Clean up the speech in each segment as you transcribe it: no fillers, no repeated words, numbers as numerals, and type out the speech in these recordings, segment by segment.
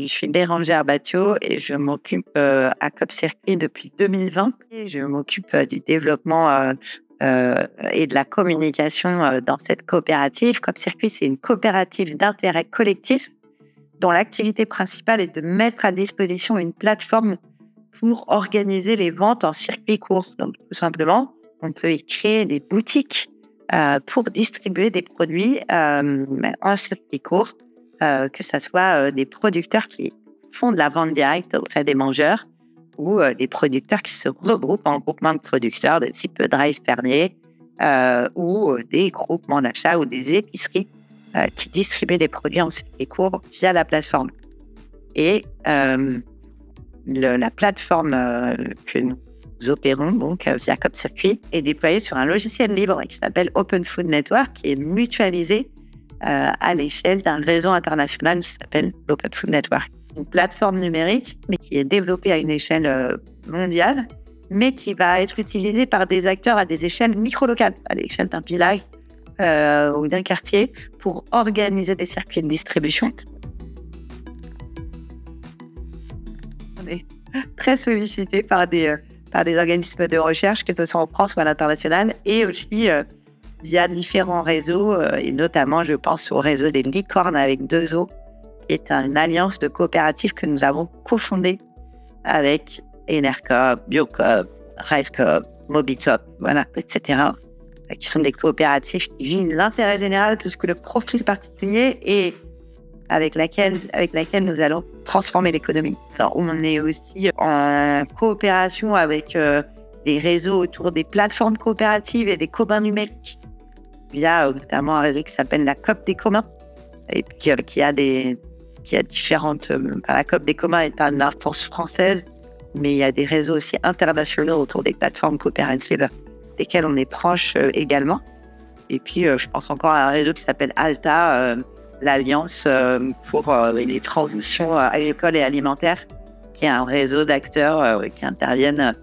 Je suis Bérangère Battiot et je m'occupe à COP-Circuit depuis 2020. Et je m'occupe du développement et de la communication dans cette coopérative. COP-Circuit, c'est une coopérative d'intérêt collectif dont l'activité principale est de mettre à disposition une plateforme pour organiser les ventes en circuit court. Donc, tout simplement, on peut y créer des boutiques pour distribuer des produits en circuit court, que ce soit des producteurs qui font de la vente directe auprès des mangeurs ou des producteurs qui se regroupent en groupements de producteurs de type drive fermier ou des groupements d'achat ou des épiceries qui distribuent des produits en circuit court via la plateforme. Et la plateforme que nous opérons donc via COP-Circuit est déployée sur un logiciel libre qui s'appelle Open Food Network, qui est mutualisé à l'échelle d'un réseau international qui s'appelle l'Open Food Network. Une plateforme numérique, mais qui est développée à une échelle mondiale, mais qui va être utilisée par des acteurs à des échelles micro-locales, à l'échelle d'un village ou d'un quartier, pour organiser des circuits de distribution. On est très sollicité par des organismes de recherche, que ce soit en France ou à l'international, et aussi via différents réseaux, et notamment, je pense au réseau des licornes avec 2 O, qui est une alliance de coopératives que nous avons cofondée avec Enercoop, Biocoop, RiceCoop, Mobicoop, voilà, etc., qui sont des coopératives qui visent l'intérêt général plus que le profit particulier et avec laquelle nous allons transformer l'économie. Alors, on est aussi en coopération avec des réseaux autour des plateformes coopératives et des communs numériques, via notamment un réseau qui s'appelle la COP des communs, et puis qui a différentes... la COP des communs est une instance française, mais il y a des réseaux aussi internationaux autour des plateformes coopératives, desquels on est proche également. Et puis, je pense encore à un réseau qui s'appelle ALTA, l'Alliance pour les transitions agricoles et alimentaires, qui est un réseau d'acteurs qui interviennent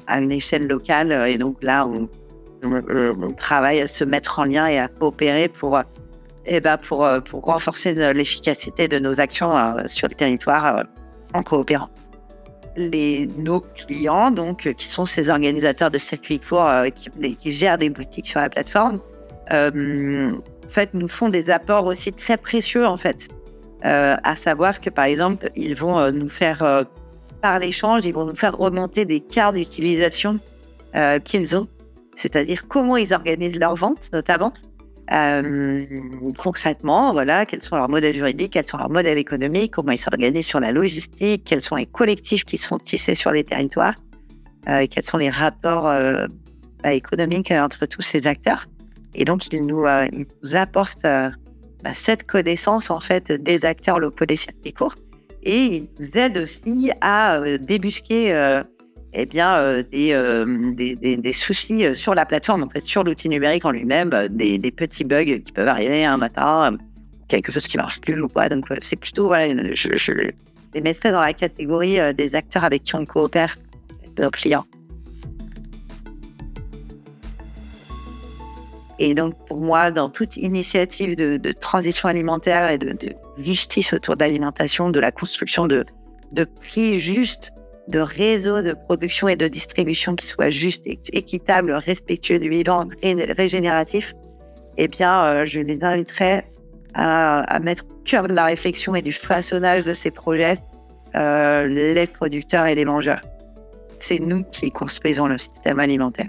à une échelle locale. Et donc là, on travaille à se mettre en lien et à coopérer pour renforcer l'efficacité de nos actions sur le territoire en coopérant. Nos clients, donc, qui sont ces organisateurs de circuits courts qui gèrent des boutiques sur la plateforme, en fait, nous font des apports aussi très précieux, en fait. À savoir que, par exemple, ils vont nous faire, par l'échange, ils vont nous faire remonter des cas d'utilisation qu'ils ont, c'est-à-dire comment ils organisent leurs ventes, notamment. Concrètement, voilà, quels sont leurs modèles juridiques, quels sont leurs modèles économiques, comment ils s'organisent sur la logistique, quels sont les collectifs qui sont tissés sur les territoires, quels sont les rapports économiques entre tous ces acteurs. Et donc, ils nous apportent cette connaissance, en fait, des acteurs locaux des circuits courts. Et ils nous aident aussi à débusquer des soucis sur la plateforme, en fait, sur l'outil numérique en lui-même, des petits bugs qui peuvent arriver un matin, quelque chose qui marche plus ou quoi. Donc, c'est plutôt, voilà, je les mettrais dans la catégorie des acteurs avec qui on coopère, de nos clients. Et donc, pour moi, dans toute initiative de transition alimentaire et de justice autour de l'alimentation, de la construction de prix justes, de réseaux de production et de distribution qui soient justes, équitables, respectueux du vivant, régénératifs, eh bien, je les inviterai à mettre au cœur de la réflexion et du façonnage de ces projets les producteurs et les mangeurs. C'est nous qui construisons le système alimentaire.